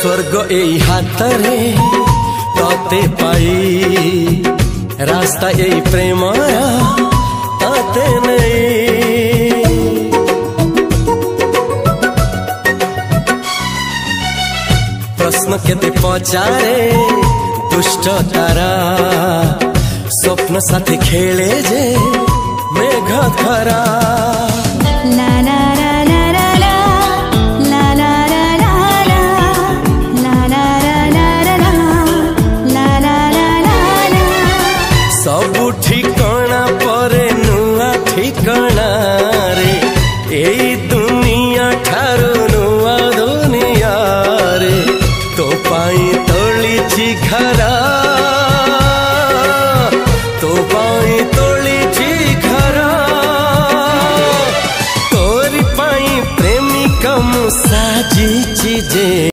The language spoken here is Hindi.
स्वर्ग एई हातरे तते पाई रास्ता एई प्रेम तते नहीं। प्रश्न केते पचारे दुष्ट तारा स्वप्न साथी खेले जे मेघ खरा। सबु ठिकाना परे नुआ ठिकाना रे एई दुनिया ठारू नुआ दुनिया रे। तो पाई तोलिछि घरा तो पाई तोलिछि घरा तोरी पाई प्रेमिका मु साजिछि जे।